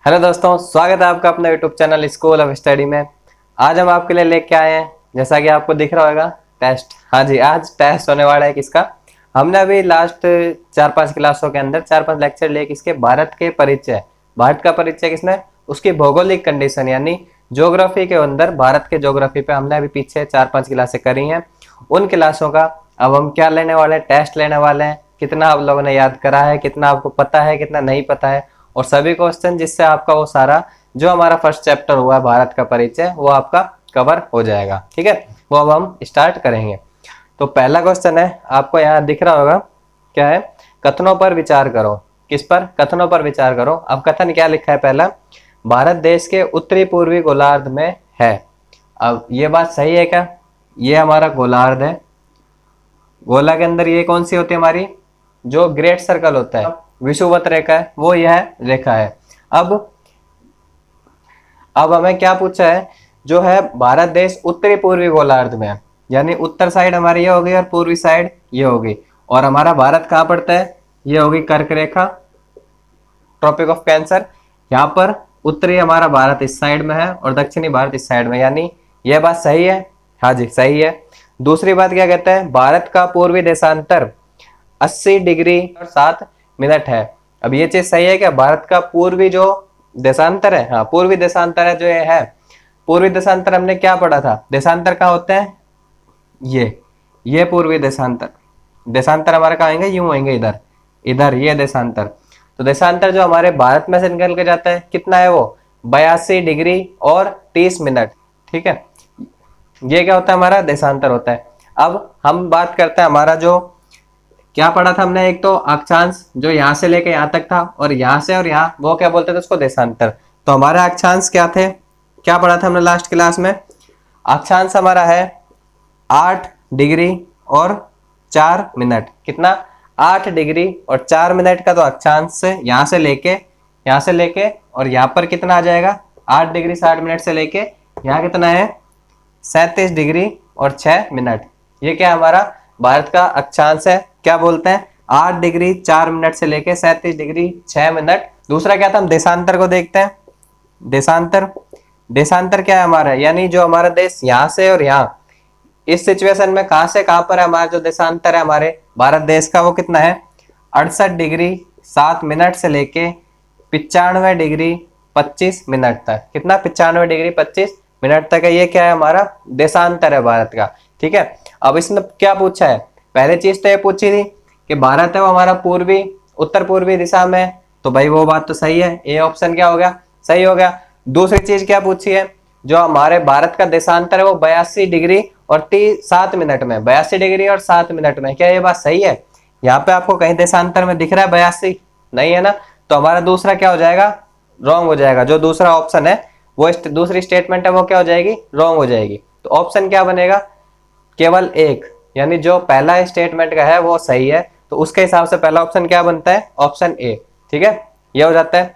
Hello दोस्तों, स्वागत है आपका अपने YouTube channel school of study में। आज हम आपके लिए लेके आए हैं, जैसा कि आपको दिख रहा होगा, टेस्ट। हाँ जी, आज टेस्ट होने वाला है किसका। हमने अभी लास्ट 4-5 क्लासों के अंदर 4-5 लेक्चर लिए किसके, भारत के परिचय। भारत का परिचय किसने, उसकी भौगोलिक कंडीशन यानी ज्योग्राफी के अंदर भारत के ज्योग्राफी पे हमने अभी पीछे 4-5 क्लासें करी हैं। उन क्लासों का अब हम क्या लेने वाले हैं, टेस्ट लेने वाले हैं। कितना आप लोगों ने याद करा है, कितना आपको पता है, कितना नहीं पता है, और सभी क्वेश्चन, जिससे आपका वो सारा जो हमारा फर्स्ट चैप्टर हुआ है भारत का परिचय, वो आपका कवर हो जाएगा। ठीक है, वो अब हम स्टार्ट करेंगे। तो पहला क्वेश्चन है, आपको यहाँ दिख रहा होगा, क्या है, कथनों पर विचार करो। किस पर, कथनों पर विचार करो। अब कथन क्या लिखा है, पहला, भारत देश के उत्तरी पूर्वी गोलार्ध में है। अब ये बात सही है क्या? ये हमारा गोलार्ध है। गोला के अंदर ये कौन सी होती है हमारी, जो ग्रेट सर्कल होता है, विषुवत रेखा है, वो यह रेखा है। अब हमें क्या पूछा है, जो है भारत देश उत्तरी पूर्वी गोलार्ध में है, यानी उत्तर साइड हमारी ये होगी और पूर्वी साइड ये होगी। और हमारा भारत कहाँ पड़ता है, ये होगी कर्क रेखा, ट्रॉपिक ऑफ कैंसर। यहाँ पर उत्तरी हमारा भारत इस साइड में है और दक्षिणी भारत इस साइड में, यानी यह बात सही है। हाँ जी, सही है। दूसरी बात क्या कहते हैं, भारत का पूर्वी देशांतर 80 डिग्री और 7 मिनट है। अब ये चीज सही है क्या, भारत का पूर्वी जो देशांतर है, हाँ पूर्वी देशांतर है जो ये है, पूर्वी देशांतर हमने क्या पढ़ा था, देशांतर कहाँ होते हैं, ये पूर्वी देशांतर। देशांतर हमारे कहाँ आएंगे, यूं आएंगे इधर, इधर ये देशांतर। तो देशांतर जो हमारे भारत में से निकल के जाता है, कितना है वो, 82 डिग्री और 30 मिनट। ठीक है, ये क्या होता है, हमारा देशांतर होता है। अब हम बात करते हैं हमारा जो क्या पढ़ा था हमने, एक तो अक्षांश जो यहाँ से लेके यहाँ तक था, और यहाँ से और यहाँ, वो क्या बोलते थे उसको, देशांतर। तो हमारे अक्षांश क्या थे, क्या पढ़ा था हमने लास्ट क्लास में, अक्षांश हमारा है 8 डिग्री और 4 मिनट। कितना, 8 डिग्री और 4 मिनट का तो अक्षांश से यहाँ से लेके और यहाँ पर कितना आ जाएगा, 8 डिग्री 60 मिनट से लेके यहाँ कितना है, 37 डिग्री और 6 मिनट। ये क्या हमारा भारत का अक्षांश है, क्या बोलते हैं, 8 डिग्री 4 मिनट से लेके 37 डिग्री 6 मिनट। दूसरा क्या था, हम देशांतर को देखते हैं। देशांतर क्या है हमारा, यानी जो हमारा देश यहाँ से और यहाँ, इस सिचुएशन में कहां से कहां पर है हमारा जो देशांतर है हमारे भारत देश का, वो कितना है, 68 डिग्री 7 मिनट से लेके 95 डिग्री 25 मिनट तक। कितना, 95 डिग्री 25 मिनट तक है। ये क्या है, हमारा देशांतर है भारत का। ठीक है, अब इसमें क्या पूछा है, पहले चीज तो ये पूछी थी कि भारत है वो हमारा पूर्वी उत्तर पूर्वी दिशा में, तो भाई वो बात तो सही है, ए ऑप्शन क्या हो गया, सही हो गया। दूसरी चीज क्या पूछी है, जो हमारे भारत का देशांतर है वो 82 डिग्री और 7 मिनट में, 82 डिग्री और 7 मिनट में। क्या ये बात सही है, यहाँ पे आपको कहीं देशांतर में दिख रहा है 82, नहीं है ना, तो हमारा दूसरा क्या हो जाएगा, रॉन्ग हो जाएगा। जो दूसरा ऑप्शन है वो दूसरी स्टेटमेंट है वो क्या हो जाएगी, रॉन्ग हो जाएगी। तो ऑप्शन क्या बनेगा, केवल एक, यानी जो पहला स्टेटमेंट का है वो सही है, तो उसके हिसाब से पहला ऑप्शन क्या बनता है, ऑप्शन ए। ठीक है, ये हो जाता है।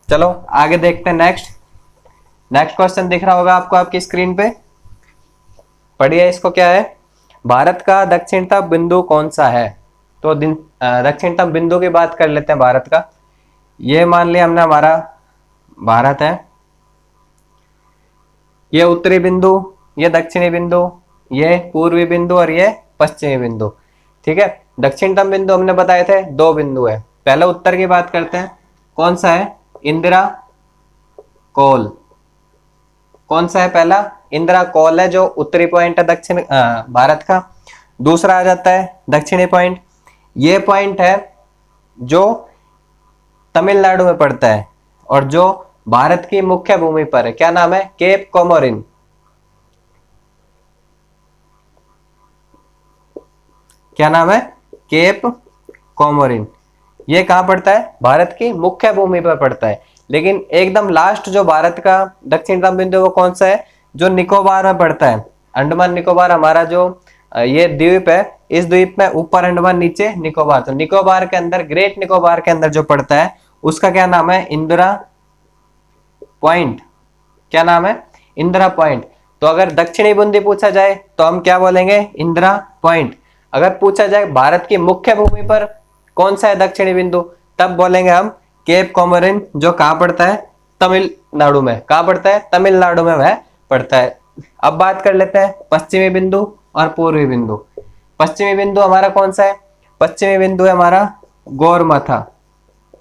चलो आगे देखते हैं। नेक्स्ट क्वेश्चन दिख रहा होगा आपको आपकी स्क्रीन पे, पढ़िए इसको। क्या है, भारत का दक्षिणतम बिंदु कौन सा है। तो दक्षिणतम बिंदु की बात कर लेते हैं भारत का। ये मान लिया हमने हमारा भारत है, ये उत्तरी बिंदु, ये दक्षिणी बिंदु, ये पूर्वी बिंदु और ये पश्चिमी बिंदु। ठीक है, दक्षिणतम बिंदु हमने बताए थे 2 बिंदु है। पहले उत्तर की बात करते हैं, कौन सा है, इंदिरा कोल। कौन सा है पहला, इंदिरा कोल है, जो उत्तरी पॉइंट है दक्षिण भारत का। दूसरा आ जाता है दक्षिणी पॉइंट, ये पॉइंट है जो तमिलनाडु में पड़ता है और जो भारत की मुख्य भूमि पर है। क्या नाम है, केप कोमोरिन। क्या नाम है, केप कोमोरिन। ये कहां पड़ता है, भारत की मुख्य भूमि पर पड़ता है। लेकिन एकदम लास्ट जो भारत का दक्षिणतम बिंदु वो कौन सा है, जो निकोबार में पड़ता है। अंडमान निकोबार हमारा जो ये द्वीप है, इस द्वीप में ऊपर अंडमान नीचे निकोबार, तो निकोबार के अंदर, ग्रेट निकोबार के अंदर जो पड़ता है उसका क्या नाम है, इंदिरा पॉइंट। क्या नाम है, इंदिरा पॉइंट। तो अगर दक्षिणी बिंदु पूछा जाए तो हम क्या बोलेंगे, इंदिरा पॉइंट। अगर पूछा जाए भारत की मुख्य भूमि पर कौन सा है दक्षिणी बिंदु, तब बोलेंगे हम केप कोमोरिन जो कहाँ पड़ता है, तमिलनाडु में। कहाँ पड़ता है, तमिलनाडु में वह पड़ता है। अब बात कर लेते हैं पश्चिमी बिंदु और पूर्वी बिंदु। पश्चिमी बिंदु हमारा कौन सा है, पश्चिमी बिंदु है हमारा गौरमाथा।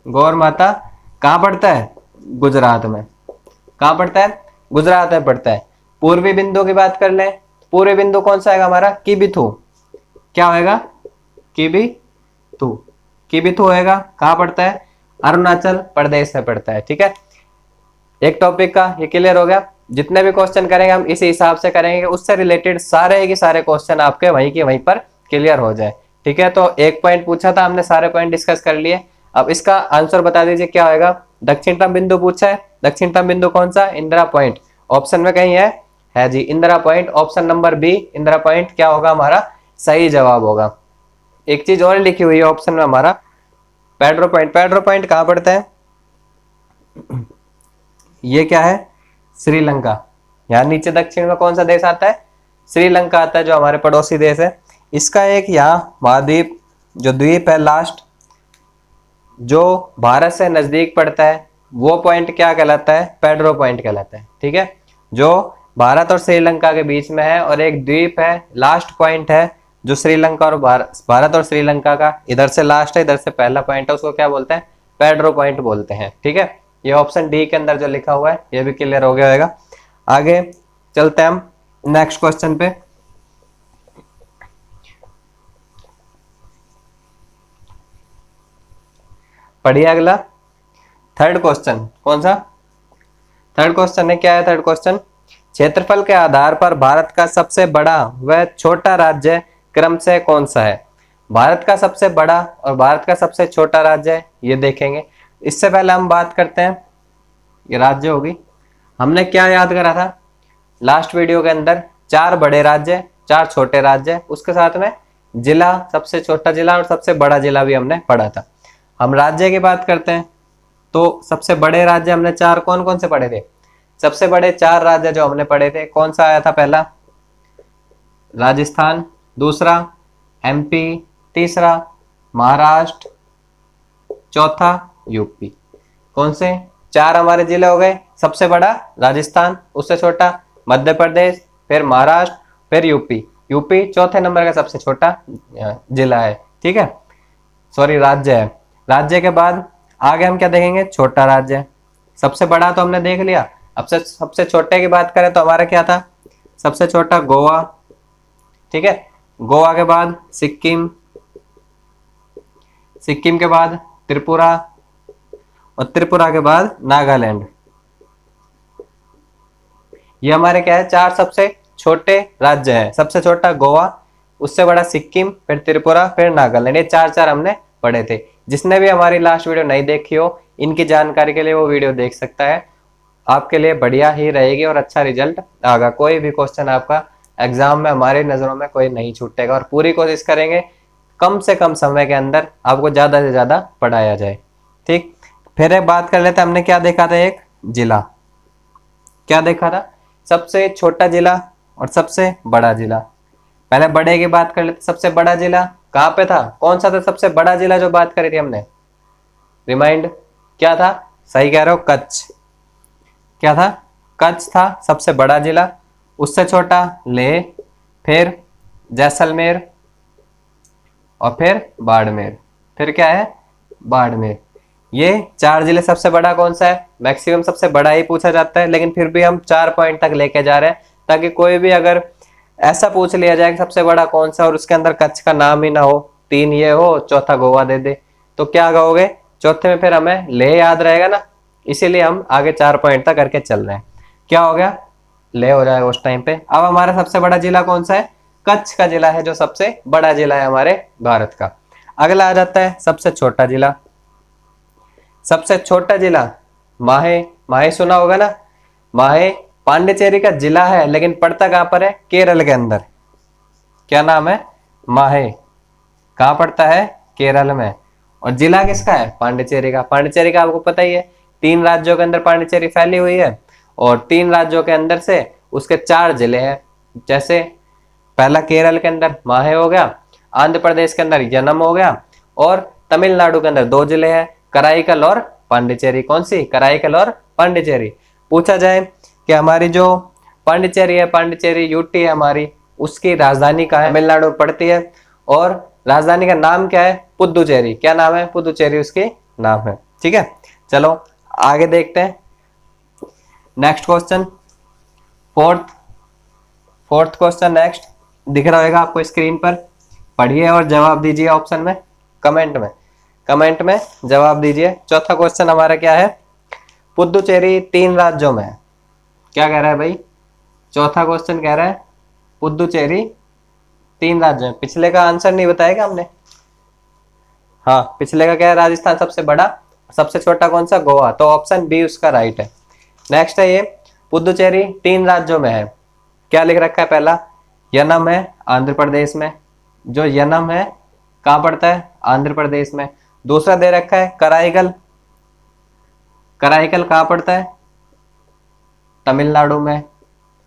गौरमाथा कहाँ पड़ता है, गुजरात में। कहाँ पड़ता है, गुजरात में पड़ता है। पूर्वी बिंदु की बात कर लें, पूर्वी बिंदु कौन सा है हमारा, किबिथु। क्या होएगा, किबिथु। किबिथु होएगा, कहाँ पड़ता है, अरुणाचल प्रदेश में पड़ता है। ठीक है, एक टॉपिक का ये क्लियर हो गया। जितने भी क्वेश्चन करेंगे हम इसी हिसाब से करेंगे, उससे रिलेटेड सारे के सारे क्वेश्चन आपके वहीं के वहीं पर क्लियर हो जाए। ठीक है, तो एक पॉइंट पूछा था हमने, सारे पॉइंट डिस्कस कर लिए। अब इसका आंसर बता दीजिए क्या होगा। दक्षिणतम बिंदु पूछा है, दक्षिणतम बिंदु कौन सा, इंदिरा पॉइंट। ऑप्शन में कहीं है जी Indira point. Option number B Indira point क्या होगा हमारा सही जवाब होगा। एक चीज और लिखी हुई है ऑप्शन में हमारा, पेड्रो पॉइंट। पेड्रो पॉइंट कहाँ पड़ता है, ये क्या है, श्रीलंका। यहाँ नीचे दक्षिण में कौन सा देश आता है, श्रीलंका आता है, जो हमारे पड़ोसी देश है। इसका एक यहाँ महाद्वीप जो द्वीप है लास्ट, जो भारत से नजदीक पड़ता है, वो पॉइंट क्या कहलाता है, पेड्रो पॉइंट कहलाता है। ठीक है, जो भारत और श्रीलंका के बीच में है, और एक द्वीप है, लास्ट पॉइंट है जो श्रीलंका और भारत और श्रीलंका का, इधर से लास्ट है इधर से पहला पॉइंट है, उसको क्या बोलते हैं, पेड्रो पॉइंट बोलते हैं। ठीक है, ये ऑप्शन डी के अंदर जो लिखा हुआ है ये भी क्लियर हो गया होगा। आगे चलते हैं हम नेक्स्ट क्वेश्चन पे। पढ़िए अगला थर्ड क्वेश्चन। कौन सा, थर्ड क्वेश्चन है, क्या है थर्ड क्वेश्चन, क्षेत्रफल के आधार पर भारत का सबसे बड़ा व छोटा राज्य क्रम से कौन सा है। भारत का सबसे बड़ा और भारत का सबसे छोटा राज्य ये देखेंगे। इससे पहले हम बात करते हैं, ये राज्य होगी, हमने क्या याद करा था लास्ट वीडियो के अंदर, 4 बड़े राज्य 4 छोटे राज्य, उसके साथ में जिला, सबसे छोटा जिला और सबसे बड़ा जिला भी हमने पढ़ा था। हम राज्य की बात करते हैं, तो सबसे बड़े राज्य हमने 4 कौन कौन से पढ़े थे, सबसे बड़े 4 राज्य जो हमने पढ़े थे, कौन सा आया था, पहला राजस्थान, दूसरा एमपी, तीसरा महाराष्ट्र, चौथा यूपी। कौन से 4 हमारे जिले हो गए, सबसे बड़ा राजस्थान, उससे छोटा मध्य प्रदेश, फिर महाराष्ट्र, फिर यूपी। यूपी चौथे नंबर का सबसे छोटा जिला है। ठीक है, सॉरी राज्य है। राज्य के बाद आगे हम क्या देखेंगे, छोटा राज्य। सबसे बड़ा तो हमने देख लिया, अब से सबसे छोटे की बात करें तो हमारा क्या था, सबसे छोटा गोवा। ठीक है, गोवा के बाद सिक्किम, सिक्किम के बाद त्रिपुरा, और त्रिपुरा के बाद नागालैंड। ये हमारे क्या है, 4 सबसे छोटे राज्य हैं। सबसे छोटा गोवा, उससे बड़ा सिक्किम, फिर त्रिपुरा, फिर नागालैंड। ये 4 हमने पढ़े थे। जिसने भी हमारी लास्ट वीडियो नहीं देखी हो, इनकी जानकारी के लिए वो वीडियो देख सकता है, आपके लिए बढ़िया ही रहेगी और अच्छा रिजल्ट आएगा। कोई भी क्वेश्चन आपका एग्जाम में हमारी नजरों में कोई नहीं छूटेगा, और पूरी कोशिश करेंगे कम से कम समय के अंदर आपको ज्यादा से ज्यादा पढ़ाया जाए। ठीक, फिर एक बात कर लेते हैं, हमने क्या देखा था, एक जिला क्या देखा था, सबसे छोटा जिला और सबसे बड़ा जिला। पहले बड़े की बात कर लेते, सबसे बड़ा जिला कहाँ पे था, कौन सा था सबसे बड़ा जिला जो बात करी थी हमने, रिमाइंड क्या था, सही कह रहे हो, कच्छ। क्या था, कच्छ था सबसे बड़ा जिला, उससे छोटा लेह, फिर जैसलमेर, और फिर बाड़मेर। फिर क्या है, बाड़मेर। ये 4 जिले, सबसे बड़ा कौन सा है, मैक्सिमम सबसे बड़ा ही पूछा जाता है, लेकिन फिर भी हम 4 पॉइंट तक लेके जा रहे हैं, ताकि कोई भी अगर ऐसा पूछ लिया जाए कि सबसे बड़ा कौन सा और उसके अंदर कच्छ का नाम ही ना हो, 3 ये हो, चौथा गोवा दे दे, तो क्या कहोगे, चौथे में फिर हमें लेह याद रहेगा ना, इसीलिए हम आगे 4 पॉइंट तक करके चल रहे हैं। क्या हो गया, लेह हो जाएगा उस टाइम पे। अब हमारा सबसे बड़ा जिला कौन सा है, कच्छ का जिला है, जो सबसे बड़ा जिला है हमारे भारत का। अगला आ जाता है सबसे छोटा जिला। सबसे छोटा जिला माहे। माहे सुना होगा ना, माहे पांडिचेरी का जिला है, लेकिन पड़ता कहां पर है, केरल के अंदर। क्या नाम है, माहे। कहां पड़ता है, केरल में। और जिला किसका है, पांडिचेरी का। पांडिचेरी का आपको पता ही है, 3 राज्यों के अंदर पांडिचेरी फैली हुई है, और 3 राज्यों के अंदर से उसके 4 जिले हैं। जैसे पहला केरल के अंदर माहे हो गया, आंध्र प्रदेश के अंदर यनम हो गया, और तमिलनाडु के अंदर 2 जिले हैं, कराईकल और पांडिचेरी। कौन सी? कराईकल और पांडिचेरी। पूछा जाए कि हमारी जो पांडिचेरी है, पांडिचेरी यूटी है हमारी, उसकी राजधानी कहाँ है? तमिलनाडु में पड़ती है। और राजधानी का नाम क्या है? पुदुचेरी। क्या नाम है? पुदुचेरी उसकी नाम है। ठीक है, चलो आगे देखते हैं। Next question, fourth question next दिख रहा होगा आपको स्क्रीन पर। पढ़िए और जवाब दीजिए ऑप्शन में, कमेंट में जवाब दीजिए। चौथा क्वेश्चन हमारा क्या है? पुदुचेरी 3 राज्यों में है। क्या कह रहा है भाई? चौथा क्वेश्चन कह रहा है पुदुचेरी 3 राज्यों में। पिछले का आंसर नहीं बताएगा हमने? हाँ, पिछले का क्या है? राजस्थान सबसे बड़ा, सबसे छोटा कौन सा? गोवा। तो ऑप्शन बी उसका राइट है। नेक्स्ट है ये, पुदुचेरी 3 राज्यों में है। क्या लिख रखा है? पहला यनम है आंध्र प्रदेश में, जो यनम है कहाँ पड़ता है? आंध्र प्रदेश में। दूसरा दे रखा है कराईकल, कराईकल कहाँ पड़ता है? तमिलनाडु में।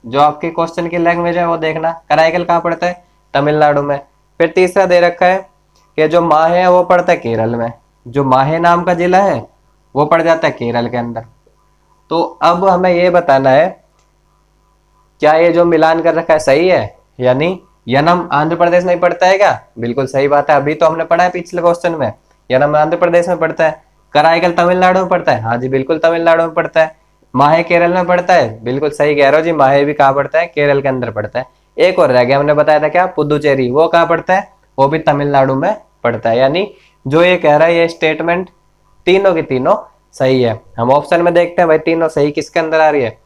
जो आपके क्वेश्चन की लैंग्वेज है वो देखना, कराईकल कहाँ पड़ता है? तमिलनाडु में। फिर तीसरा दे रखा है कि जो माहे है वो पड़ता है केरल में, जो माहे नाम का जिला है वो पड़ जाता है केरल के अंदर। तो अब हमें ये बताना है क्या ये जो मिलान कर रखा है सही है, यानी यनम आंध्र प्रदेश में ही पड़ता है क्या? बिल्कुल सही बात है, अभी तो हमने पढ़ा है पिछले क्वेश्चन में, यनम आंध्र प्रदेश में पड़ता है। कराईकल तमिलनाडु में पड़ता है, हाँ जी बिल्कुल तमिलनाडु में पड़ता है। माहे केरल में पड़ता है, बिल्कुल सही कह रहे हो जी, माहे भी कहाँ पड़ता है? केरल के अंदर पड़ता है। एक और रह गया, हमने बताया था क्या? पुदुचेरी, वो कहाँ पड़ता है? वो भी तमिलनाडु में पड़ता है। यानी जो ये कह रहा है ये स्टेटमेंट तीनों की तीनों सही है। हम ऑप्शन में देखते हैं भाई तीनों सही किसके अंदर आ रही है।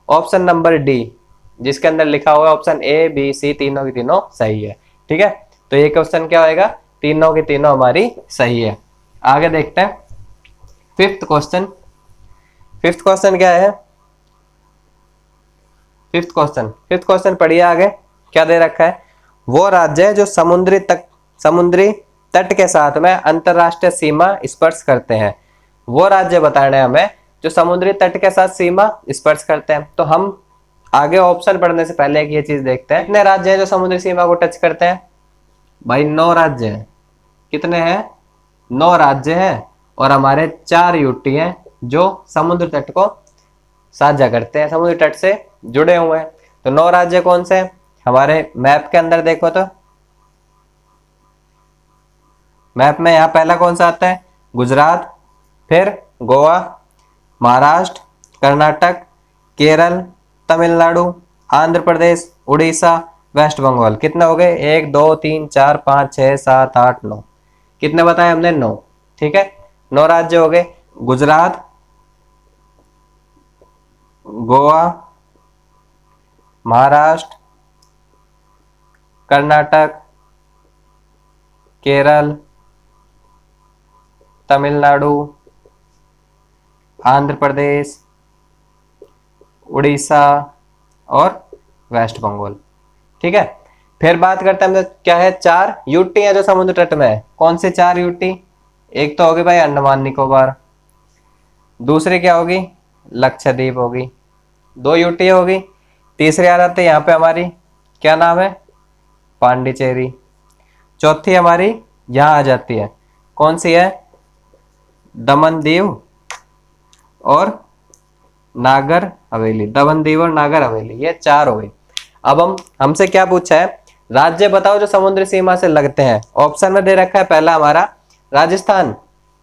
ऑप्शन नंबर डी, जिसके अंदर लिखा हुआ है ऑप्शन ए बी सी, तीनों की तीनों सही है। ठीक है, तो ये क्वेश्चन क्या होएगा? तीनों की तीनों हमारी सही है। आगे देखते हैं फिफ्थ क्वेश्चन क्या है? फिफ्थ क्वेश्चन पढ़िए आगे क्या दे रखा है। वो राज्य है जो समुद्री तट के साथ में अंतरराष्ट्रीय सीमा स्पर्श करते हैं। वो राज्य बताना है हमें जो समुद्री तट के साथ सीमा स्पर्श करते हैं। तो हम आगे ऑप्शन पढ़ने से पहले एक ये चीज देखते हैं, कितने राज्य हैं जो समुद्री सीमा को टच करते हैं? भाई 9 राज्य हैं। कितने हैं? 9 राज्य हैं और हमारे 4 यूटी हैं जो समुद्र तट को साझा करते हैं, समुद्री तट से जुड़े हुए हैं। तो 9 राज्य कौन से हैं? हमारे मैप के अंदर देखो तो मैप में यहाँ पहला कौन सा आता है? गुजरात, फिर गोवा, महाराष्ट्र, कर्नाटक, केरल, तमिलनाडु, आंध्र प्रदेश, उड़ीसा, वेस्ट बंगाल। कितने हो गए? 1 2 3 4 5 6 7 8 9। कितने बताए हमने? 9। ठीक है, 9 राज्य हो गए। गुजरात, गोवा, महाराष्ट्र, कर्नाटक, केरल, तमिलनाडु, आंध्र प्रदेश, उड़ीसा और वेस्ट बंगाल। ठीक है, फिर बात करते हैं हम क्या है? 4 यूटी है जो समुद्र तट में है। कौन से 4 यूटी? एक तो होगी भाई अंडमान निकोबार, दूसरी क्या होगी? लक्षद्वीप होगी, 2 यूटी होगी। तीसरी आ जाती है यहाँ पे हमारी, क्या नाम है? पांडिचेरी। चौथी हमारी यहाँ आ जाती है, कौन सी है? दमन दीव और नागर हवेली। दमन दीव और नागर हवेली, ये 4 हो गई। अब हमसे क्या पूछा है? राज्य बताओ जो समुद्री सीमा से लगते हैं। ऑप्शन में दे रखा है पहला हमारा राजस्थान।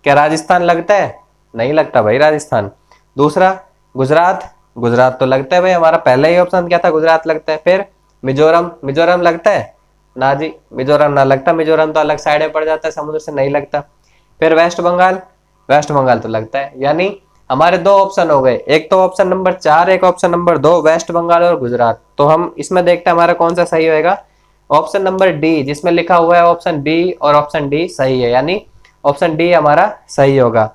क्या राजस्थान लगता है? नहीं लगता भाई राजस्थान। दूसरा गुजरात, गुजरात तो लगता है भाई, हमारा पहला ही ऑप्शन क्या था? गुजरात लगता है। फिर मिजोरम लगता है ना जी, मिजोरम ना लगता, मिजोरम तो अलग साइड में पड़ जाता है, समुद्र से नहीं लगता। फिर वेस्ट बंगाल तो लगता है। यानी हमारे 2 ऑप्शन हो गए, एक तो ऑप्शन नंबर 4, एक ऑप्शन नंबर 2, वेस्ट बंगाल और गुजरात। तो हम इसमें देखते हैं हमारा कौन सा सही होगा। ऑप्शन नंबर डी, जिसमें लिखा हुआ है ऑप्शन बी और ऑप्शन डी सही है, यानी ऑप्शन डी हमारा सही होगा।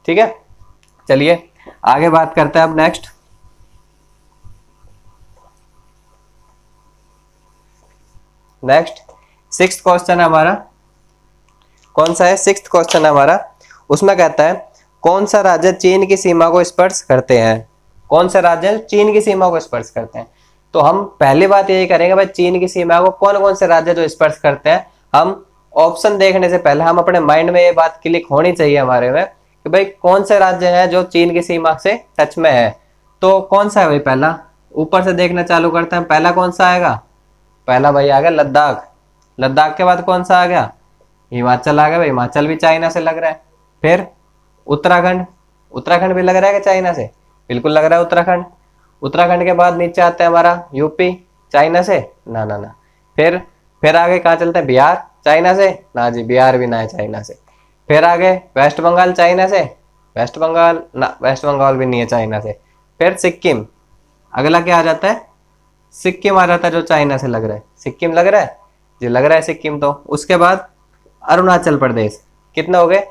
ठीक है, चलिए आगे बात करते हैं अब नेक्स्ट। सिक्स्थ क्वेश्चन है हमारा, कौन सा है? सिक्स्थ क्वेश्चन है हमारा। उसमें कहता है कौन सा राज्य चीन की सीमा को स्पर्श करते हैं? कौन सा राज्य चीन की सीमा को स्पर्श करते हैं? तो हम पहली बात यही करेंगे भाई, चीन की सीमा को कौन कौन से राज्य जो स्पर्श करते हैं। हम ऑप्शन देखने से पहले हम अपने माइंड में ये बात क्लिक होनी चाहिए हमारे में कि भाई कौन से राज्य है जो चीन की सीमा से टच में है। तो कौन सा है भाई पहला, ऊपर से देखना चालू करते हैं, पहला कौन सा आएगा, पहला भाई आ गया लद्दाख। लद्दाख के बाद कौन सा आ गया, हिमाचल आ गया भाई, हिमाचल भी चाइना से लग रहा है। फिर उत्तराखंड, उत्तराखंड भी लग रहा है कि चाइना से, बिल्कुल लग रहा है उत्तराखंड। उत्तराखंड के बाद नीचे आता है हमारा यूपी, चाइना से, ना ना ना। फिर आगे कहाँ चलते हैं, बिहार, चाइना से, ना जी बिहार भी ना है चाइना से। फिर आगे वेस्ट बंगाल, चाइना से, वेस्ट बंगाल ना, वेस्ट बंगाल भी नहीं है चाइना से। फिर सिक्किम, अगला क्या आ जाता है, सिक्किम आ जाता है जो चाइना से लग रहा है, सिक्किम लग रहा है जी, लग रहा है सिक्किम। तो उसके बाद अरुणाचल प्रदेश, कितने हो गए,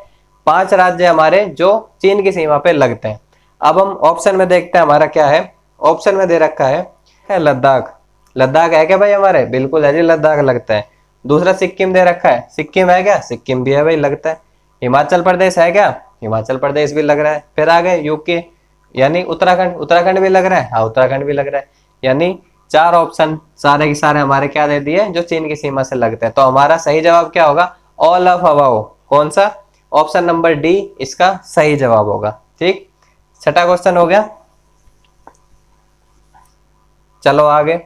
5 राज्य हमारे जो चीन की सीमा पे लगते हैं। अब हम ऑप्शन में देखते हैं हमारा क्या है, ऑप्शन में दे रखा है लद्दाख। लद्दाख है क्या भाई हमारे, बिल्कुल है जी, लद्दाख लगता है। दूसरा सिक्किम दे रखा है, सिक्किम है क्या, सिक्किम भी है भाई, लगता है। हिमाचल प्रदेश है क्या, हिमाचल प्रदेश भी लग रहा है। फिर आगे यूके यानी उत्तराखंड, उत्तराखंड भी लग रहा है, हाँ उत्तराखंड भी लग रहा है। यानी 4 ऑप्शन सारे के सारे हमारे क्या दे दिए, जो चीन की सीमा से लगते हैं। तो हमारा सही जवाब क्या होगा, ऑल ऑफ अबव। कौन सा, ऑप्शन नंबर डी इसका सही जवाब होगा। ठीक, छठा क्वेश्चन हो गया। चलो आगे,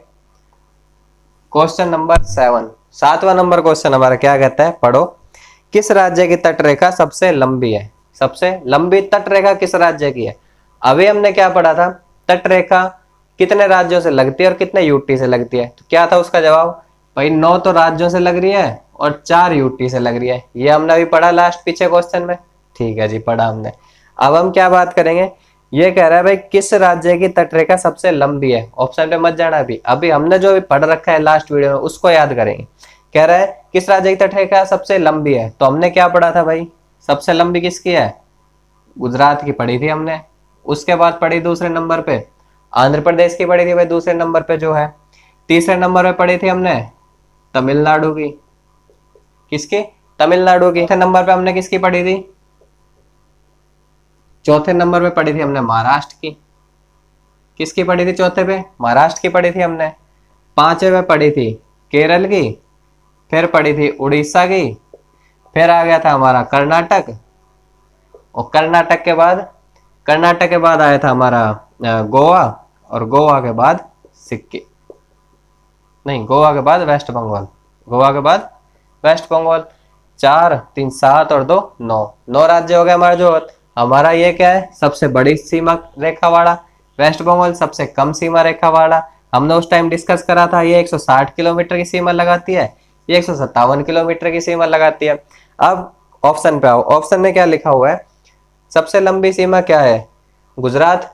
क्वेश्चन नंबर 7, 7वां नंबर क्वेश्चन हमारा क्या कहता है, पढ़ो। किस राज्य की तटरेखा सबसे लंबी है, सबसे लंबी तटरेखा किस राज्य की है। अभी हमने क्या पढ़ा था, तटरेखा कितने राज्यों से लगती है और कितने यूटी से लगती है। तो क्या था उसका जवाब, भाई 9 तो राज्यों से लग रही है और 4 यूटी से लग रही है। ये हमने अभी पढ़ा लास्ट पीछे क्वेश्चन में, ठीक है जी, पढ़ा हमने। अब हम क्या बात करेंगे, ये कह रहा है भाई किस राज्य की तटरेखा सबसे लंबी है। ऑप्शन पे मत जाना, अभी हमने जो पढ़ रखा है लास्ट वीडियो में उसको याद करेंगे। कह रहा है किस राज्य की तटरेखा सबसे लंबी है, तो हमने क्या पढ़ा था भाई, सबसे लंबी किसकी है, गुजरात की पढ़ी थी हमने। उसके बाद पढ़ी दूसरे नंबर पे आंध्र प्रदेश की पढ़ी थी भाई, दूसरे नंबर पे जो है। तीसरे नंबर पे पढ़ी थी हमने तमिलनाडु की, किसकी, तमिलनाडु की। चौथे नंबर पे हमने किसकी पढ़ी थी, चौथे नंबर पे पढ़ी थी हमने महाराष्ट्र की। किसकी पढ़ी थी चौथे पे, महाराष्ट्र की पढ़ी थी हमने। पांचवे पे पढ़ी थी केरल की, फिर पढ़ी थी उड़ीसा की, फिर आ गया था हमारा कर्नाटक, और कर्नाटक के बाद आया था हमारा गोवा, और गोवा के बाद सिक्किम, नहीं गोवा के बाद वेस्ट बंगाल, गोवा के बाद वेस्ट बंगाल। 4 3 7 और 2 9, 9 राज्य हो गए हमारा। जो हमारा ये क्या है, सबसे बड़ी सीमा रेखा वाला, वेस्ट बंगाल सबसे कम सीमा रेखा वाला। हमने उस टाइम डिस्कस करा था, ये 160 किलोमीटर की सीमा लगाती है, ये 157 किलोमीटर की सीमा लगाती है। अब ऑप्शन पे आओ, ऑप्शन में क्या लिखा हुआ है, सबसे लंबी सीमा क्या है, गुजरात,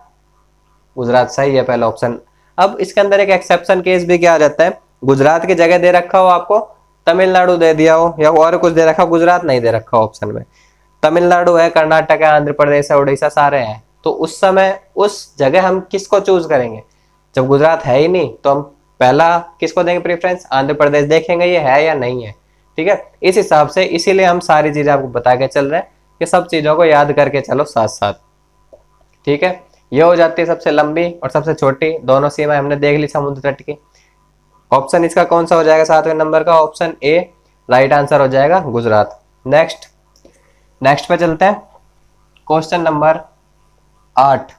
गुजरात सही है पहला ऑप्शन। अब इसके अंदर एक एक्सेप्शन केस भी क्या आ जाता है, गुजरात की जगह दे रखा हो आपको तमिलनाडु दे दिया हो, या और कुछ दे रखा हो, गुजरात नहीं दे रखा हो ऑप्शन में, तमिलनाडु है, कर्नाटक है, आंध्र प्रदेश है, उड़ीसा सारे हैं। तो उस समय उस जगह हम किसको चूज करेंगे, जब गुजरात है ही नहीं तो हम पहला किसको देंगे प्रेफरेंस, आंध्र प्रदेश देखेंगे ये है या नहीं है। ठीक है, इस हिसाब से इसीलिए हम सारी चीजें आपको बता के चल रहे हैं कि सब चीजों को याद करके चलो साथ साथ। ठीक है, ये हो जाती है सबसे लंबी और सबसे छोटी, दोनों सीमा हमने देख ली समुद्र तट की। ऑप्शन इसका कौन सा हो जाएगा 7वें नंबर का, ऑप्शन ए राइट आंसर हो जाएगा गुजरात। नेक्स्ट पे चलते हैं, question number 8,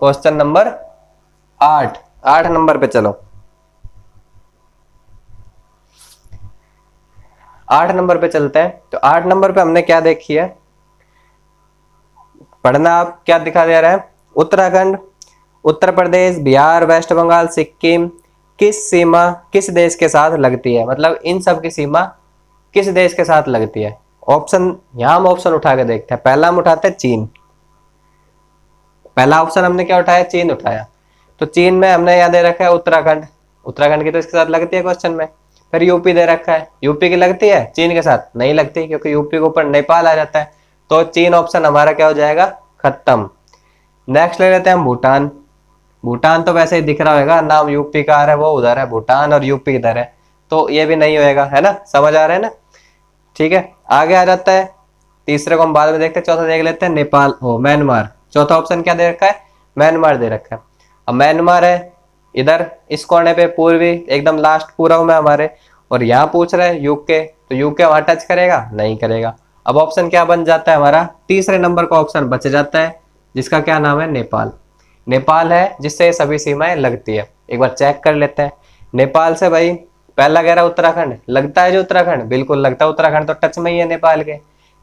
question number 8 number पे चलो। 8 नंबर पे चलते हैं। तो 8 नंबर पे हमने क्या देखी है, पढ़ना आप, क्या दिखा दे रहा है, उत्तराखंड, उत्तर प्रदेश, बिहार, वेस्ट बंगाल, सिक्किम किस सीमा किस देश के साथ लगती है, मतलब इन सब की सीमा किस देश के साथ लगती है। ऑप्शन यहां हम ऑप्शन उठा के देखते हैं। पहला हम उठाते हैं चीन, पहला ऑप्शन हमने क्या उठाया, चीन उठाया। तो चीन में हमने यहाँ दे रखा है उत्तराखंड, उत्तराखंड की तो इसके साथ लगती है क्वेश्चन में। फिर यूपी दे रखा है, यूपी की लगती है चीन के साथ, नहीं लगती क्योंकि यूपी के ऊपर नेपाल आ जाता है। तो चीन ऑप्शन हमारा क्या हो जाएगा, खत्म। नेक्स्ट ले लेते हैं हम भूटान। भूटान तो वैसे ही दिख रहा होगा, नाम यूपी का आ रहा है, वो उधर है भूटान और यूपी इधर है, तो ये भी नहीं होएगा, है ना, समझ आ रहा है ना। ठीक है, आगे आ जाता है, तीसरे को हम बाद में देखते हैं, चौथा देख लेते हैं नेपाल हो म्यांमार। चौथा ऑप्शन क्या दे रखा है, म्यांमार दे रखा है। अब म्यांमार है इधर इस कोने पे पूर्वी एकदम लास्ट पूर्व में हमारे, और यहाँ पूछ रहा है यूके, तो यूके वहां टच करेगा, नहीं करेगा। अब ऑप्शन क्या बन जाता है हमारा, तीसरे नंबर का ऑप्शन बच जाता है, जिसका क्या नाम है, नेपाल। नेपाल है जिससे ये सभी सीमाएं लगती है। एक बार चेक कर लेते हैं। नेपाल से भाई पहला कह रहा है उत्तराखंड, लगता है जो उत्तराखंड, बिल्कुल लगता है, उत्तराखंड तो टच में ही है नेपाल के।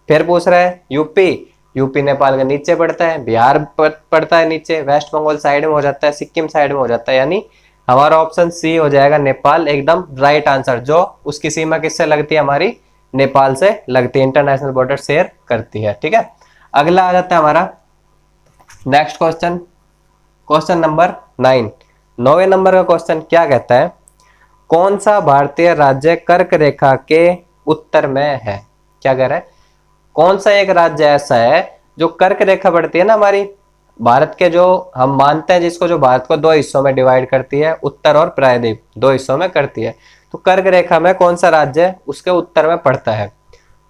फिर पूछ रहा है यूपी, यूपी नेपाल के नीचे पड़ता है, बिहार पड़ता है नीचे, वेस्ट बंगाल साइड में हो जाता है, सिक्किम साइड में हो जाता है, यानी हमारा ऑप्शन सी हो जाएगा नेपाल, एकदम राइट आंसर। जो उसकी सीमा किससे लगती है, हमारी नेपाल से लगती है, इंटरनेशनल बॉर्डर शेयर करती है। ठीक है, अगला आ जाता है हमारा नेक्स्ट क्वेश्चन, क्वेश्चन नंबर 9। 9वें नंबर का क्वेश्चन क्या कहता है, कौन सा भारतीय राज्य कर्क रेखा के उत्तर में है। क्या कह रहा है, कौन सा एक राज्य ऐसा है जो कर्क रेखा पड़ती है ना हमारी भारत के, जो हम मानते हैं जिसको, जो भारत को दो हिस्सों में डिवाइड करती है, उत्तर और प्रायद्वीप दो हिस्सों में करती है, तो कर्क रेखा में कौन सा राज्य उसके उत्तर में पड़ता है।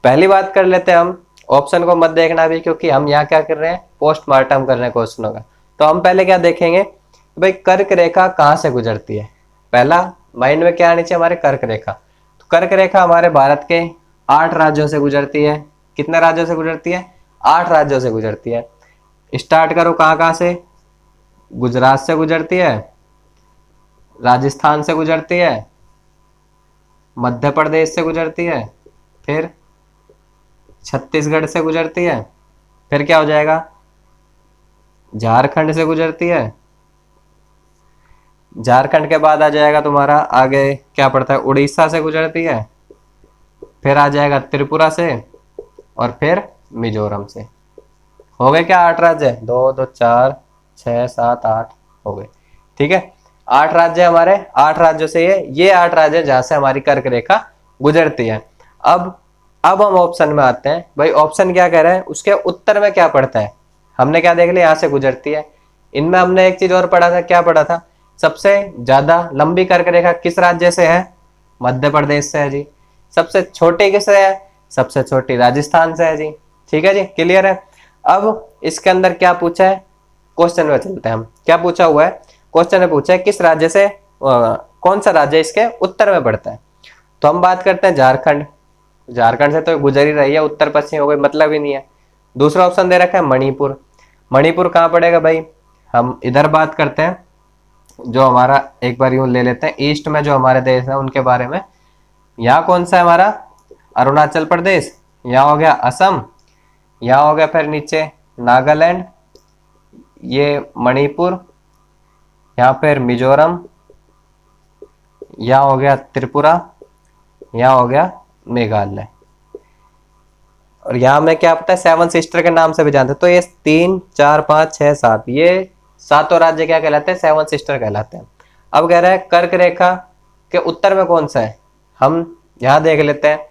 पहली बात कर लेते हैं हम, ऑप्शन को मत देखना भी, क्योंकि हम यहाँ क्या कर रहे हैं, पोस्टमार्टम कर रहे हैं क्वेश्चनों का। तो हम पहले क्या देखेंगे, भाई कर्क रेखा कहाँ से गुजरती है। पहला माइंड में क्या आनी चाहिए हमारे, कर्क रेखा। तो कर्क रेखा हमारे भारत के 8 राज्यों से गुजरती है। कितने राज्यों से गुजरती है, 8 राज्यों से गुजरती है। स्टार्ट करो कहाँ कहाँ से, गुजरात से गुजरती है, राजस्थान से गुजरती है, मध्य प्रदेश से गुजरती है, फिर छत्तीसगढ़ से गुजरती है, फिर क्या हो जाएगा, झारखंड से गुजरती है, झारखंड के बाद आ जाएगा तुम्हारा आगे क्या पड़ता है, उड़ीसा से गुजरती है, फिर आ जाएगा त्रिपुरा से, और फिर मिजोरम से। हो गए क्या 8 राज्य, 2 2 4 6 7 8 हो गए। ठीक है, 8 राज्य हमारे, 8 राज्यों से ये 8 राज्य जहां से हमारी कर्क रेखा गुजरती है। अब हम ऑप्शन में आते हैं। भाई ऑप्शन क्या कह रहा है, उसके उत्तर में क्या पड़ता है। हमने क्या देख लिया, यहाँ से गुजरती है। इनमें हमने एक चीज और पढ़ा था, क्या पढ़ा था, सबसे ज्यादा लंबी कर्क रेखा किस राज्य से है, मध्य प्रदेश से है जी। सबसे छोटी किससे है, सबसे छोटी राजस्थान से है जी। ठीक है जी, क्लियर है। अब इसके अंदर क्या पूछा है, क्वेश्चन में चलते हैं हम। क्या पूछा हुआ है, क्वेश्चन में पूछा है किस राज्य से कौन सा राज्य इसके उत्तर में पड़ता है। तो हम बात करते हैं झारखंड। झारखंड से तो गुजर ही रही है, उत्तर पश्चिम हो गई, मतलब ही नहीं है। दूसरा ऑप्शन दे रखा है मणिपुर। मणिपुर कहाँ पड़ेगा भाई, हम इधर बात करते हैं, जो हमारा एक बार यूं ले लेते हैं ईस्ट में जो हमारे देश है उनके बारे में। यहाँ कौन सा है हमारा, अरुणाचल प्रदेश, यहाँ हो गया असम, यहाँ हो गया फिर नीचे नागालैंड, ये मणिपुर, यहाँ फिर मिजोरम, यहाँ हो गया त्रिपुरा, यहाँ हो गया मेघालय। और यहाँ में क्या पता है, 7 सिस्टर के नाम से भी जानते हैं। तो ये 3 4 5 6 7, ये सातों राज्य क्या कहलाते हैं, 7 सिस्टर कहलाते हैं। अब कह रहा है कर्क रेखा के उत्तर में कौन सा है, हम यहाँ देख लेते हैं।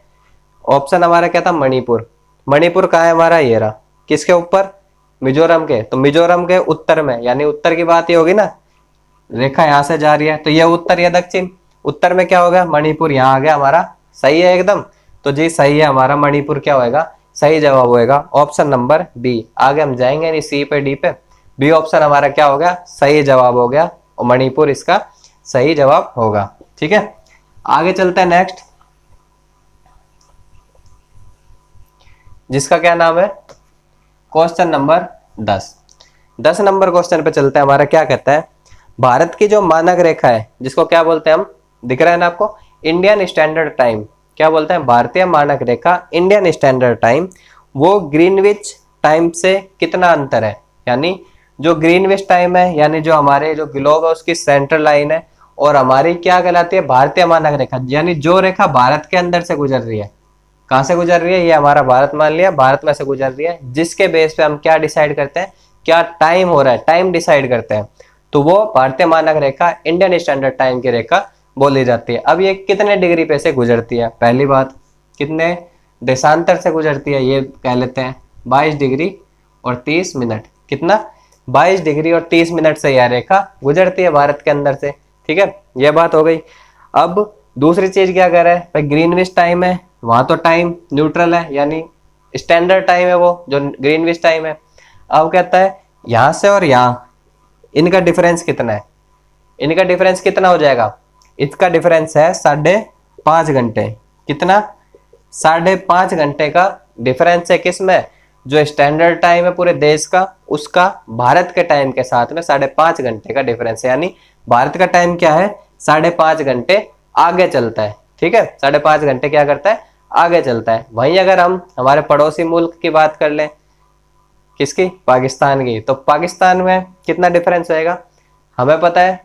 ऑप्शन हमारा क्या था, मणिपुर। मणिपुर कहाँ है हमारा, ये रहा, किसके ऊपर, मिजोरम के। तो मिजोरम के उत्तर में, यानी उत्तर की बात ये होगी ना, रेखा यहाँ से जा रही है, तो ये उत्तर, ये दक्षिण। उत्तर में क्या होगा, मणिपुर यहाँ आ गया हमारा, सही है एकदम। तो जी सही है हमारा, मणिपुर क्या होएगा, सही जवाब होएगा ऑप्शन नंबर बी। आगे हम जाएंगे नहीं सी पे डी पे, बी ऑप्शन हमारा क्या हो गया, सही जवाब हो गया, और मणिपुर इसका सही जवाब होगा। ठीक है, आगे चलते हैं नेक्स्ट, जिसका क्या नाम है, क्वेश्चन नंबर 10। 10 नंबर क्वेश्चन पे चलते हैं। हमारा क्या कहता है, भारत की जो मानक रेखा है, जिसको क्या बोलते हैं हम, दिख रहा है ना आपको, इंडियन स्टैंडर्ड टाइम। क्या बोलते हैं, भारतीय मानक रेखा, इंडियन स्टैंडर्ड टाइम, वो ग्रीनविच टाइम से कितना अंतर है। यानी जो ग्रीनविच टाइम है, यानी जो हमारे जो ग्लोब है उसकी सेंट्रल लाइन है, और हमारी क्या कहलाती है, भारतीय मानक रेखा, यानी जो रेखा भारत के अंदर से गुजर रही है। कहां से गुजर रही है, ये हमारा भारत मान लिया, भारत में से गुजर रही है, जिसके बेस पे हम क्या डिसाइड करते हैं, क्या टाइम हो रहा है, टाइम डिसाइड करते हैं। तो वो भारतीय मानक रेखा, इंडियन स्टैंडर्ड टाइम की रेखा बोली जाती है। अब ये कितने डिग्री पे से गुजरती है, पहली बात कितने देशांतर से गुजरती है, ये कह लेते हैं 22 डिग्री और 30 मिनट। कितना, 22 डिग्री और 30 मिनट से यह रेखा गुजरती है भारत के अंदर से। ठीक है, यह बात हो गई। अब दूसरी चीज क्या कह रहा है भाई, ग्रीनविच टाइम है, वहां तो टाइम न्यूट्रल है, यानी स्टैंडर्ड टाइम है वो जो ग्रीनविच टाइम है। अब कहता है यहां से और यहां इनका डिफरेंस कितना है, इनका डिफरेंस कितना हो जाएगा, इसका डिफरेंस है 5.5 घंटे। कितना, 5.5 घंटे का डिफरेंस है किस में, जो स्टैंडर्ड टाइम है पूरे देश का उसका भारत के टाइम के साथ में 5.5 घंटे का डिफरेंस है। यानी भारत का टाइम क्या है, 5.5 घंटे आगे चलता है। ठीक है, 5.5 घंटे क्या करता है, आगे चलता है। वहीं अगर हम हमारे पड़ोसी मुल्क की बात कर लें, किसकी, पाकिस्तान की, तो पाकिस्तान में कितना डिफरेंस रहेगा, हमें पता है